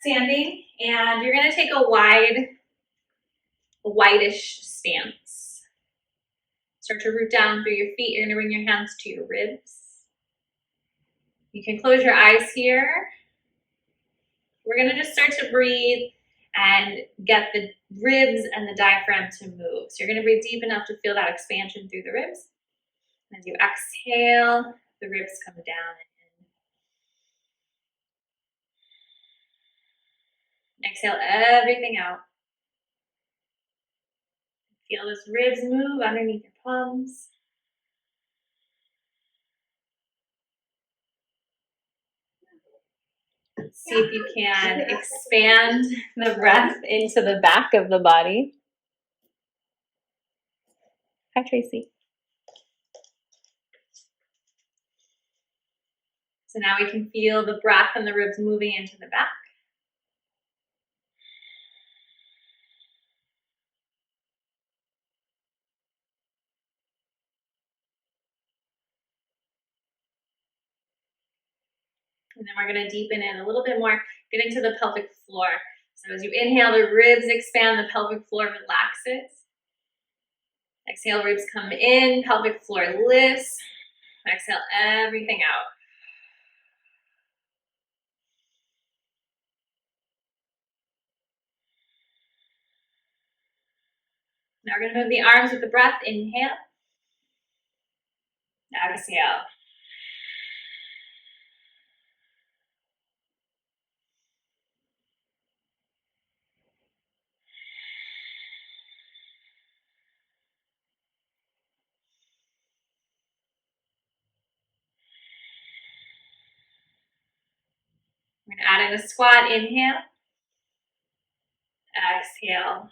standing, and you're gonna take a whitish stance. Start to root down through your feet. You're gonna bring your hands to your ribs. You can close your eyes here. We're gonna just start to breathe and get the ribs and the diaphragm to move. So you're gonna breathe deep enough to feel that expansion through the ribs. As you exhale, the ribs come down and in. Exhale everything out. Feel those ribs move underneath your palms. See if you can expand the breath into the back of the body. Hi, Tracy. So now we can feel the breath and the ribs moving into the back. And then we're going to deepen it a little bit more, get into the pelvic floor. So as you inhale, the ribs expand, the pelvic floor relaxes. Exhale, ribs come in, pelvic floor lifts. Exhale everything out. Now we're going to move the arms with the breath. Inhale. Exhale. We're going to add in a squat. Inhale. Exhale.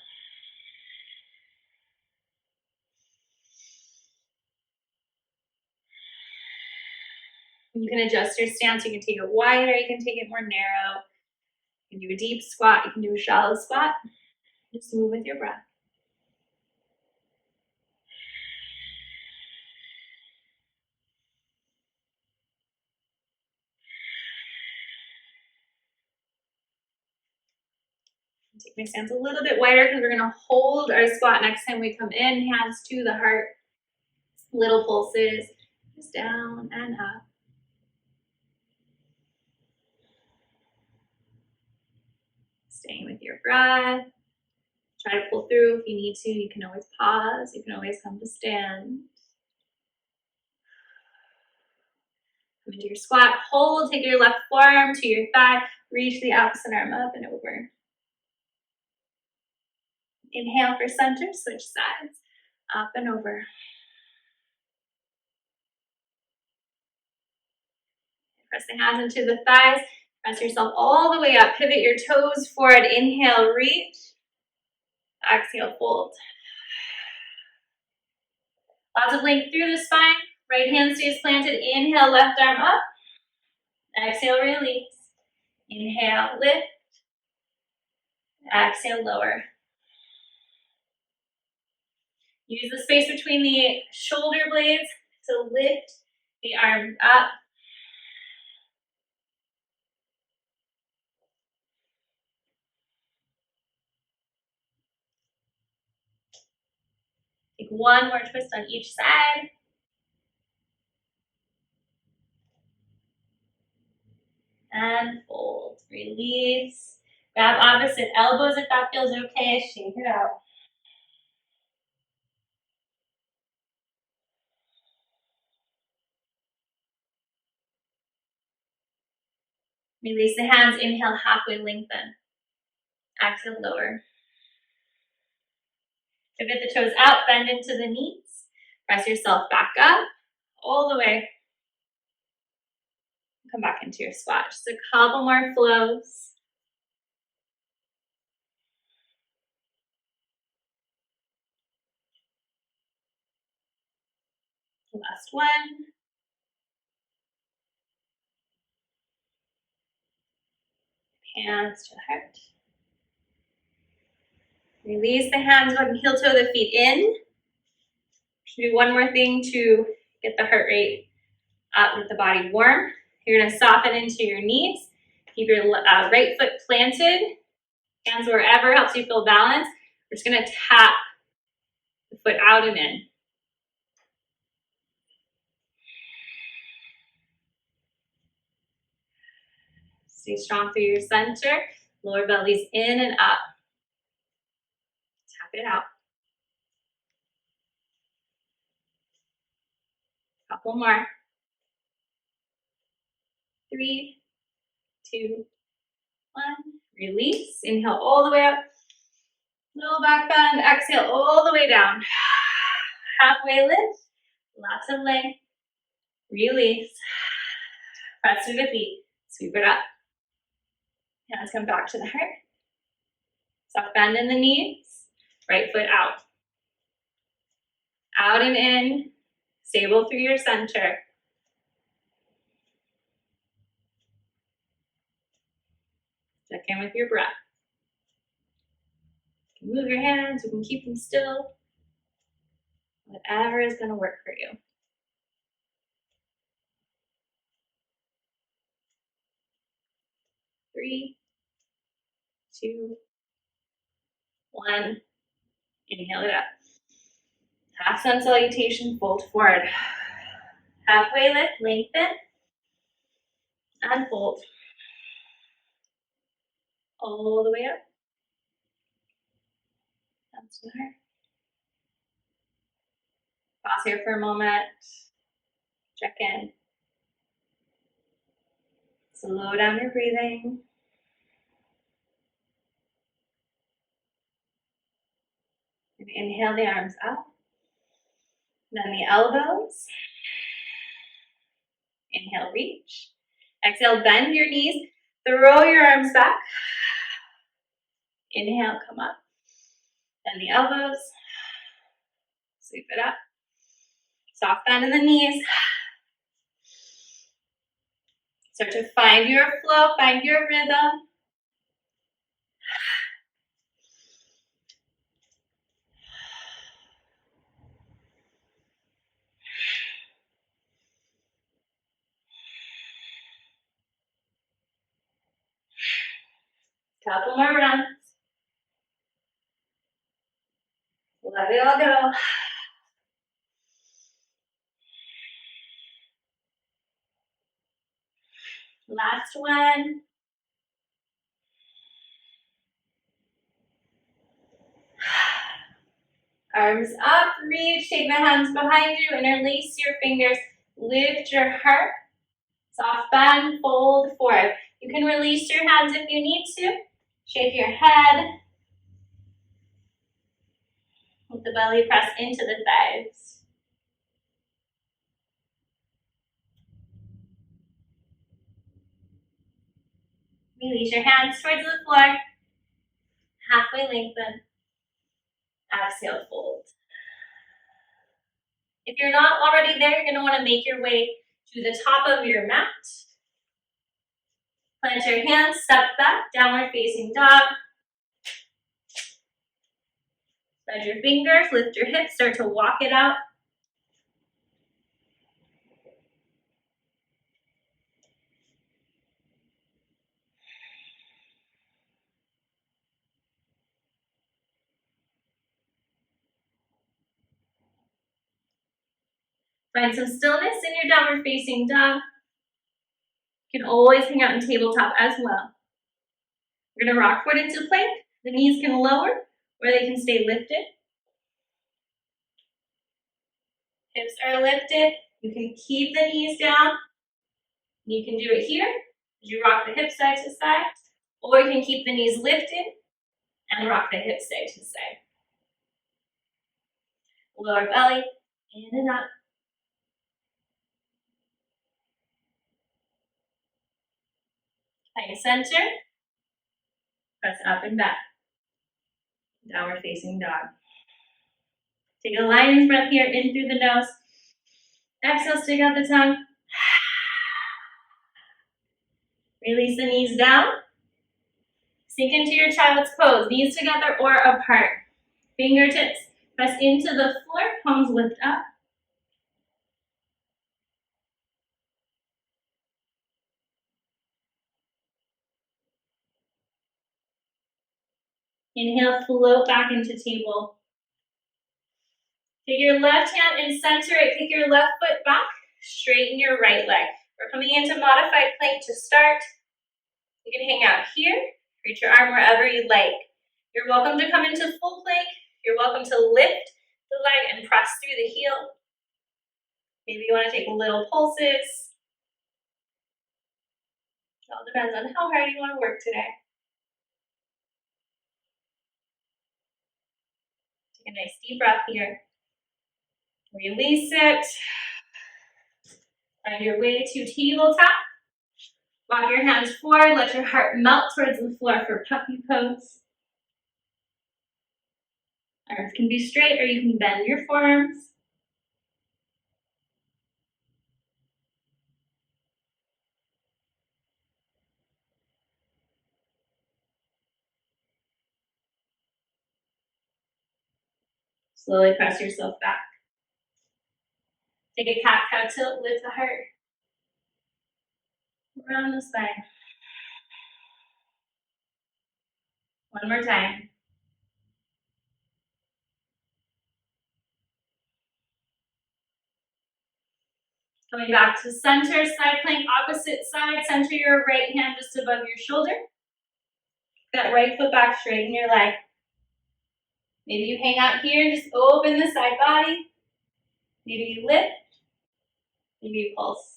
You can adjust your stance. You can take it wider. You can take it more narrow. You can do a deep squat. You can do a shallow squat. Just move with your breath. Take my stance a little bit wider because we're going to hold our squat next time we come in. Hands to the heart. Little pulses. Just down and up. Staying with your breath. Try to pull through if you need to. You can always pause. You can always come to stand. Come into your squat. Hold. Take your left forearm to your thigh. Reach the opposite arm up and over. Inhale for center. Switch sides. Up and over. Press the hands into the thighs. Press yourself all the way up. Pivot your toes forward. Inhale, reach. Exhale, fold. Lots of length through the spine. Right hand stays planted. Inhale, left arm up. Exhale, release. Inhale, lift. Exhale, lower. Use the space between the shoulder blades to lift the arms up. Take one more twist on each side. And fold. Release. Grab opposite elbows if that feels okay. Shake it out. Release the hands. Inhale, halfway lengthen. Exhale, lower. Pivot the toes out, bend into the knees. Press yourself back up, all the way. Come back into your squat. Just a couple more flows. Last one. Hands to the heart. Release the hands, go ahead and heel toe the feet in. Do one more thing to get the heart rate up, get the body warm. You're going to soften into your knees. Keep your right foot planted, hands wherever helps you feel balanced. We're just gonna tap the foot out and in. Stay strong through your center. Lower belly's in and up. Tap it out. Couple more. 3, 2, 1. Release. Inhale all the way up. Little back bend. Exhale all the way down. Halfway lift. Lots of length. Release. Press through the feet. Sweep it up. Hands come back to the heart. Soft bend in the knees. Right foot out. Out and in. Stable through your center. Check in with your breath. You can move your hands, you can keep them still. Whatever is going to work for you. Three, 2, 1. Inhale it up. Half sun salutation, fold forward. Halfway lift, lengthen. And fold. All the way up. That's the heart. Pause here for a moment. Check in. Slow down your breathing. And inhale the arms up. Then the elbows. Inhale, reach. Exhale, bend your knees. Throw your arms back. Inhale, come up. Bend the elbows. Sweep it up. Soft bend in the knees. Start to find your flow, find your rhythm. Couple more runs. Let it all go. Last one. Arms up, reach, take the hands behind you, interlace your fingers, lift your heart, soft bend, fold forward. You can release your hands if you need to. Shake your head. Let the belly press into the thighs. Release your hands towards the floor. Halfway lengthen. Exhale, fold. If you're not already there, you're going to want to make your way to the top of your mat. Plant your hands, step back, downward facing dog. Spread your fingers, lift your hips, start to walk it out. Find some stillness in your downward facing dog. You can always hang out in tabletop as well. We're going to rock forward into plank. The knees can lower or they can stay lifted. Hips are lifted. You can keep the knees down. You can do it here as you rock the hips side to side, or you can keep the knees lifted and rock the hips side to side. Lower belly, in and up. Find center. Press up and back. Downward facing dog. Take a lion's breath here, in through the nose. Exhale, stick out the tongue. Release the knees down. Sink into your child's pose, knees together or apart. Fingertips press into the floor, palms lift up. Inhale, float back into table. Take your left hand and center it. Kick your left foot back. Straighten your right leg. We're coming into modified plank to start. You can hang out here. Reach your arm wherever you'd like. You're welcome to come into full plank. You're welcome to lift the leg and press through the heel. Maybe you want to take little pulses. It all depends on how hard you want to work today. Take a nice deep breath here. Release it. Find your way to tabletop. Walk your hands forward. Let your heart melt towards the floor for puppy pose. Arms can be straight or you can bend your forearms. Slowly press yourself back. Take a cat-cow tilt, lift the heart. Around the spine. One more time. Coming back to center, side plank, opposite side. Center your right hand just above your shoulder. That right foot back, straighten your leg. Maybe you hang out here, just open the side body. Maybe you lift. Maybe you pulse.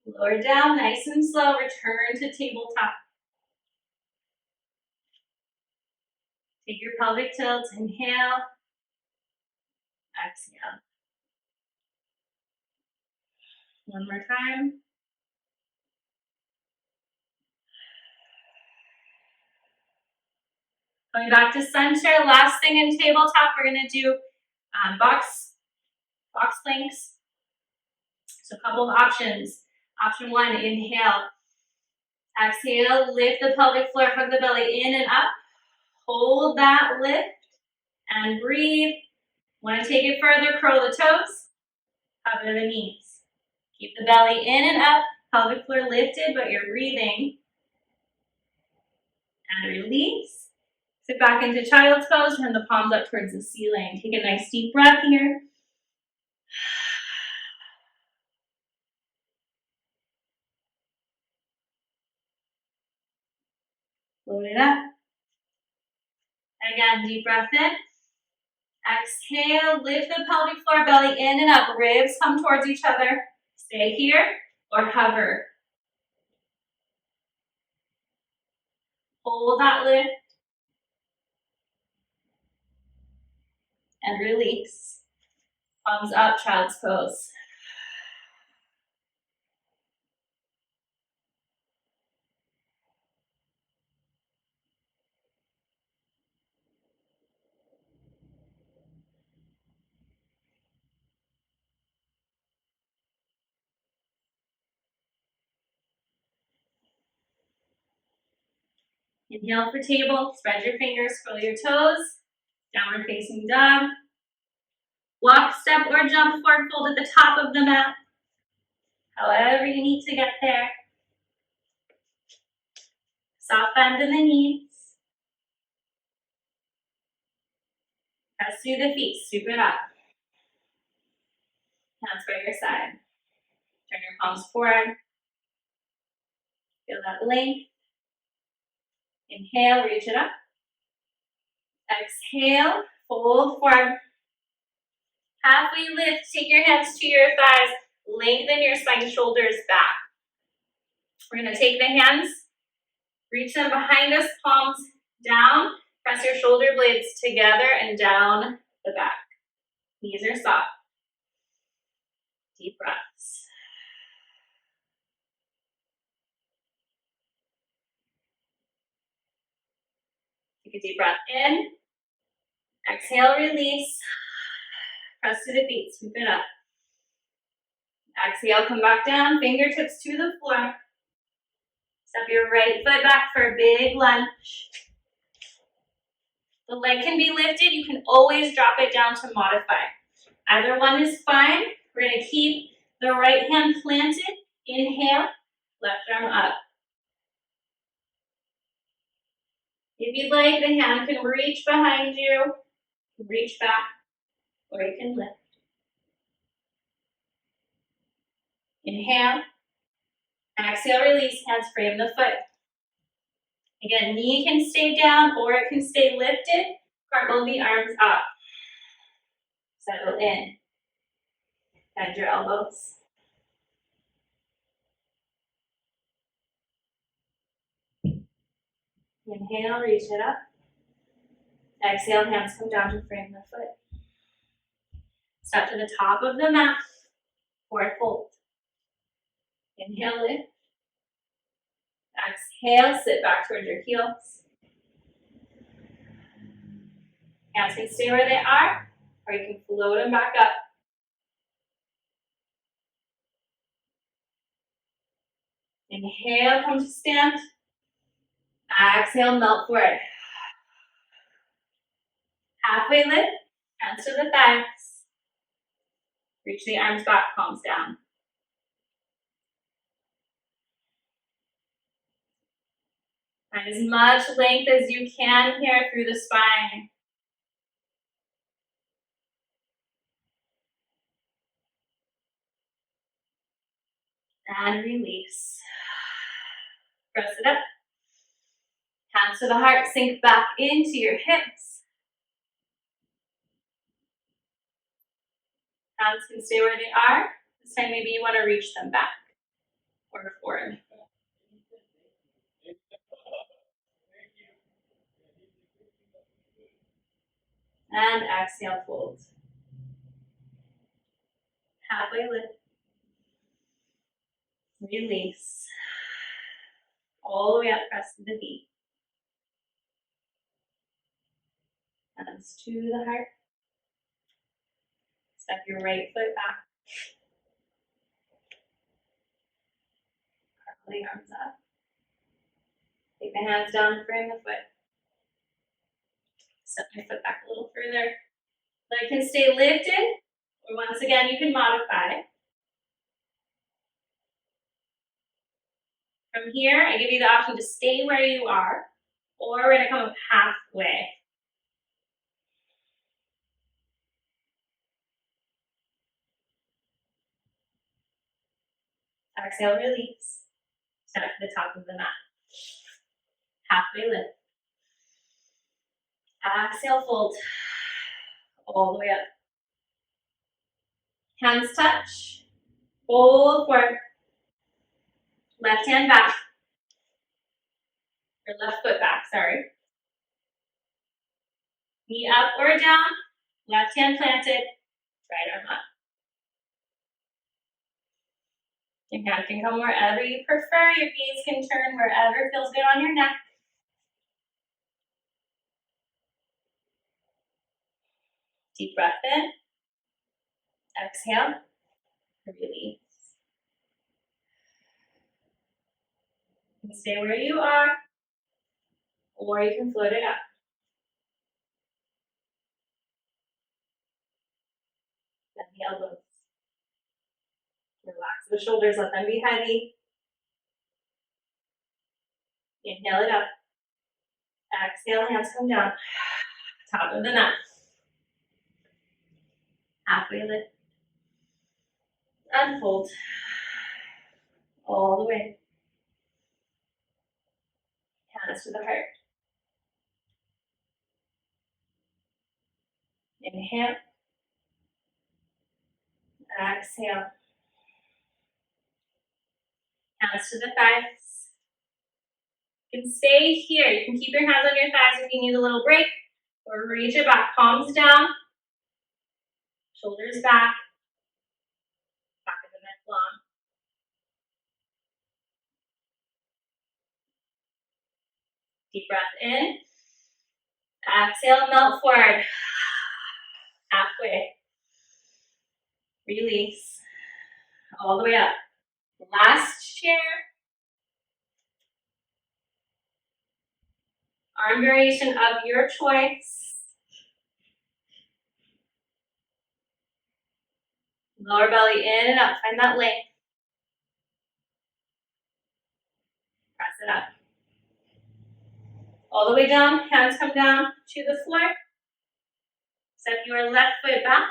Lower down, nice and slow. Return to tabletop. Take your pelvic tilt. Inhale. Exhale. One more time. Going back to center. Last thing in tabletop, we're going to do box planks. So a couple of options. Option one, inhale. Exhale, lift the pelvic floor, hug the belly in and up. Hold that lift and breathe. Want to take it further, curl the toes, cover the knees. Keep the belly in and up, pelvic floor lifted, but you're breathing. And release. Sit back into child's pose, turn the palms up towards the ceiling. Take a nice deep breath here. Load it up. Again, deep breath in. Exhale, lift the pelvic floor, belly in and up. Ribs come towards each other. Stay here or hover. Hold that lift. And release. Palms up, child's pose. Inhale for table, spread your fingers, curl your toes, downward facing dog. Walk, step, or jump forward fold at the top of the mat. However you need to get there. Soft bend in the knees. Press through the feet, scoop it up. Hands by your side. Turn your palms forward. Feel that length. Inhale, reach it up. Exhale, fold forward. Halfway lift, take your hands to your thighs. Lengthen your spine, shoulders back. We're going to take the hands, reach them behind us, palms down. Press your shoulder blades together and down the back. Knees are soft. Deep breaths. Take a deep breath in. Exhale, release. Press to the feet, scoop it up. Exhale, come back down, fingertips to the floor. Step your right foot back for a big lunge. The leg can be lifted. You can always drop it down to modify. Either one is fine. We're going to keep the right hand planted. Inhale, left arm up. If you'd like, the hand can reach behind you, reach back, or you can lift. Inhale, exhale, release, hands frame the foot. Again, knee can stay down or it can stay lifted. Cartwheel the arms up. Settle in. Bend your elbows. Inhale, reach it up. Exhale, hands come down to frame the foot. Step to the top of the mat, forward fold. Inhale, lift. Exhale, sit back towards your heels. Hands can stay where they are, or you can float them back up. Inhale, come to stand. Exhale, melt forward. Halfway lift, hands to the thighs. Reach the arms back, palms down. Find as much length as you can here through the spine. And release. Press it up. Hands to the heart, sink back into your hips. Hands can stay where they are. This time maybe you want to reach them back or forward. And exhale, fold. Halfway lift. Release. All the way up, press to the feet. Hands to the heart. Step your right foot back. Curl the arms up. Take the hands down, frame the foot. Step my foot back a little further. Leg can stay lifted, or once again, you can modify. From here, I give you the option to stay where you are, or we're gonna come up halfway. Exhale, release. Step to the top of the mat. Halfway lift. Exhale, fold. All the way up. Hands touch. Fold forward. Left hand back. Or left foot back, sorry. Knee up or down. Left hand planted. Right arm up. Your hand can come wherever you prefer. Your gaze can turn wherever feels good on your neck. Deep breath in. Exhale. Release. You can stay where you are, or you can float it up. Bend the elbows. Relax the shoulders, let them be heavy. Inhale it up. Exhale, hands come down. Top of the mat. Halfway lift. Unfold. All the way. Hands to the heart. Inhale. Exhale. Hands to the thighs. You can stay here. You can keep your hands on your thighs if you need a little break, or reach it back, palms down, shoulders back, back of the neck long. Deep breath in. Exhale, melt forward. Halfway. Release. All the way up. Last chair. Arm variation of your choice. Lower belly in and up, find that length. Press it up. All the way down, hands come down to the floor. Step your left foot back.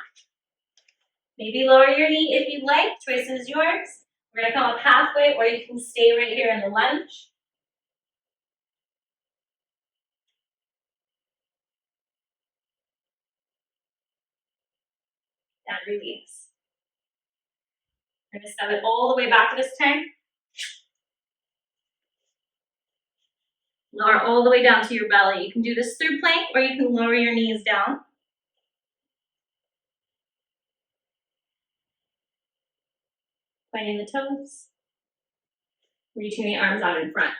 Maybe lower your knee if you'd like, choice is yours. We're gonna come up halfway, or you can stay right here in the lunge. And release. We're gonna step it all the way back this time. Lower all the way down to your belly. You can do this through plank, or you can lower your knees down. Pointing the toes. Reaching the arms out in front.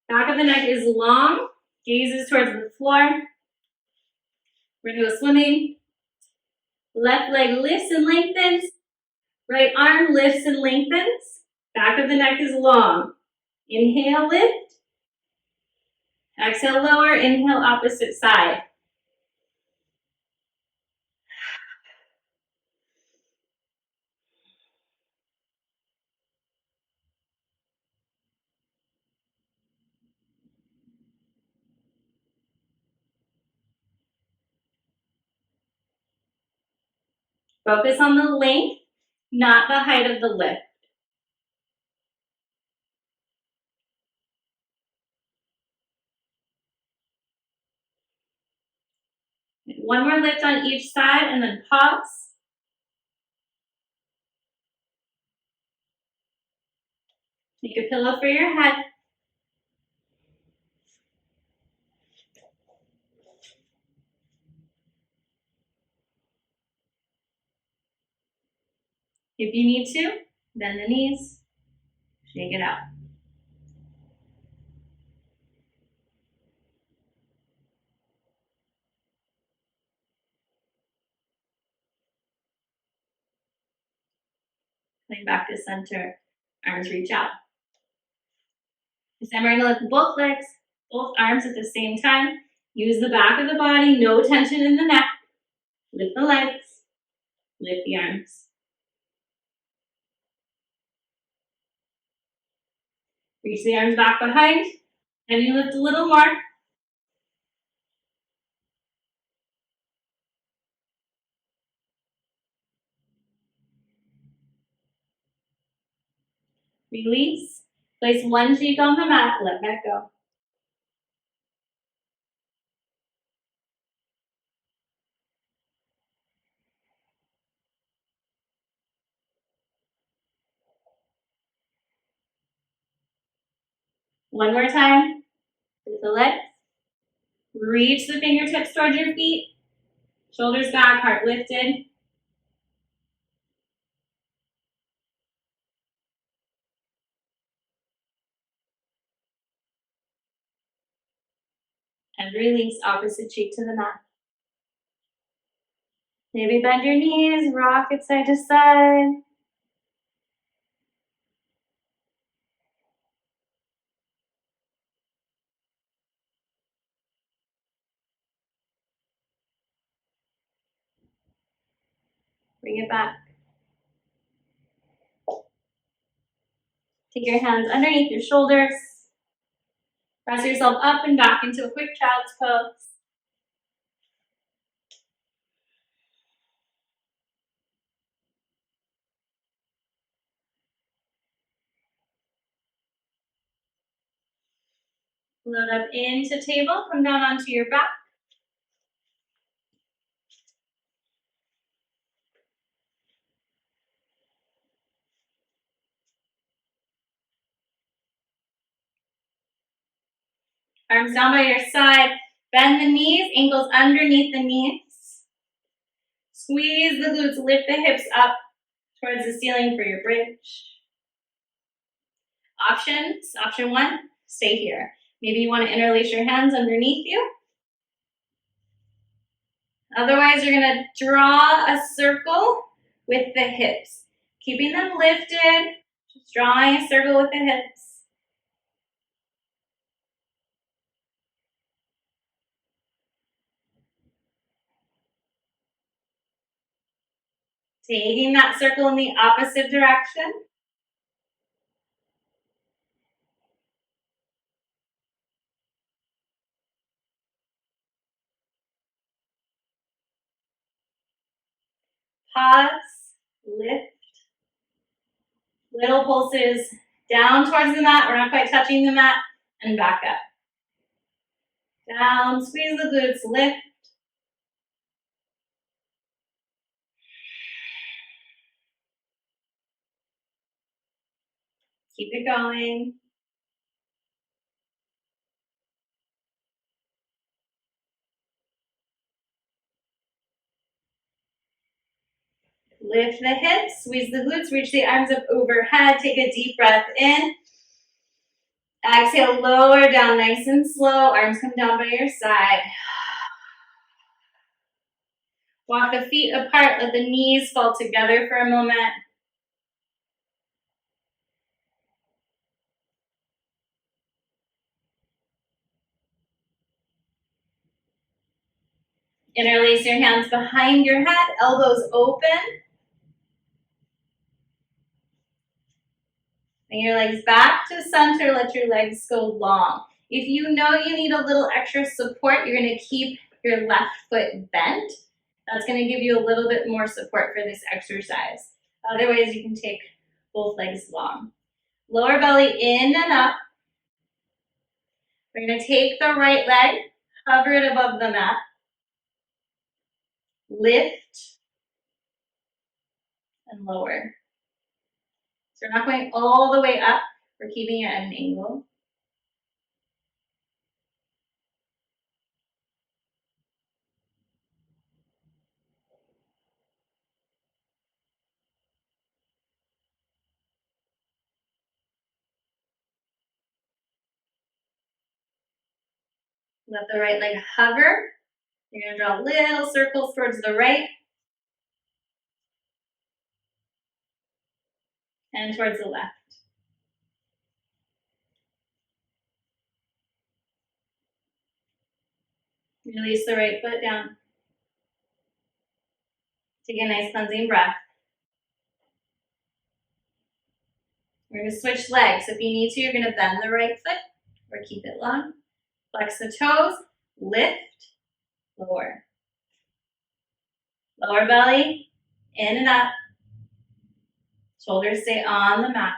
Back of the neck is long, gazes towards the floor. We're gonna go swimming. Left leg lifts and lengthens. Right arm lifts and lengthens. Back of the neck is long. Inhale, lift. Exhale, lower. Inhale, opposite side. Focus on the length, not the height of the lift. One more lift on each side and then pause. Make a pillow for your head. If you need to, bend the knees, shake it out. Coming back to center, arms reach out. This time we're gonna lift both legs, both arms at the same time. Use the back of the body, no tension in the neck. Lift the legs, lift the arms. Reach the arms back behind, and you lift a little more. Release. Place one cheek on the mat, let that go. One more time. Lift the legs. Reach the fingertips towards your feet. Shoulders back, heart lifted. And release, opposite cheek to the mat. Maybe bend your knees, rock it side to side. Bring it back. Take your hands underneath your shoulders. Press yourself up and back into a quick child's pose. Load up into table, come down onto your back. Arms down by your side. Bend the knees, ankles underneath the knees. Squeeze the glutes, lift the hips up towards the ceiling for your bridge. Options, option one, stay here. Maybe you want to interlace your hands underneath you. Otherwise, you're gonna draw a circle with the hips. Keeping them lifted, just drawing a circle with the hips. Taking that circle in the opposite direction. Pause, lift, little pulses down towards the mat. We're not quite touching the mat, and back up. Down, squeeze the glutes, lift. Keep it going. Lift the hips, squeeze the glutes, reach the arms up overhead. Take a deep breath in. Exhale, lower down nice and slow. Arms come down by your side. Walk the feet apart, let the knees fall together for a moment. Interlace your hands behind your head, elbows open. Bring your legs back to center, let your legs go long. If you know you need a little extra support, you're gonna keep your left foot bent. That's gonna give you a little bit more support for this exercise. Otherwise, you can take both legs long. Lower belly in and up. We're gonna take the right leg, hover it above the mat. Lift and lower. So we're not going all the way up, we're keeping it at an angle. Let the right leg hover. You're gonna draw little circles towards the right and towards the left. Release the right foot down. Take a nice cleansing breath. We're gonna switch legs. If you need to, you're gonna bend the right foot or keep it long. Flex the toes, lift, lower. Lower belly, in and up. Shoulders stay on the mat.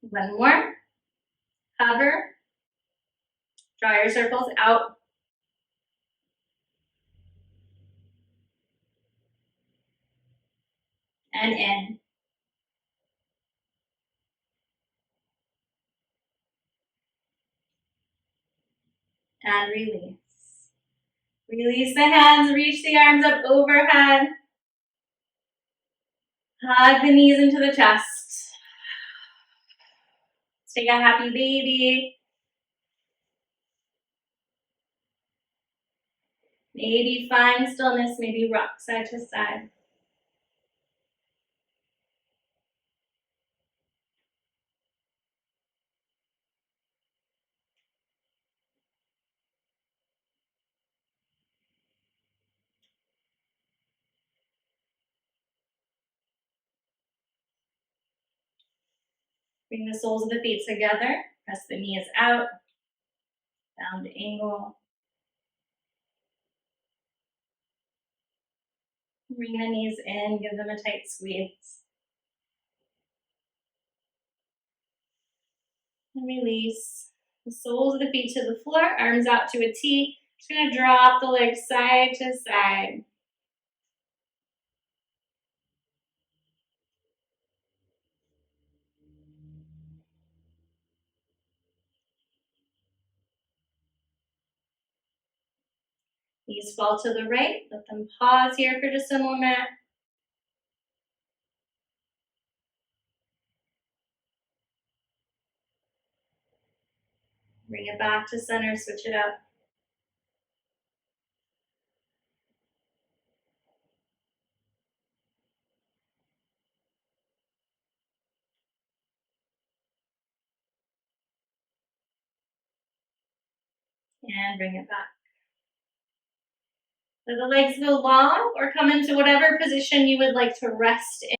One more. Hover. Draw your circles out. And in. And release. Release the hands, reach the arms up overhead. Hug the knees into the chest. Take a happy baby. Maybe find stillness, maybe rock side to side. Bring the soles of the feet together. Press the knees out. Down to angle. Bring the knees in, give them a tight squeeze. And release the soles of the feet to the floor, arms out to a T. Just gonna drop the legs side to side. Knees fall to the right. Let them pause here for just a moment. Bring it back to center, switch it up. And bring it back. Let the legs go long or come into whatever position you would like to rest in.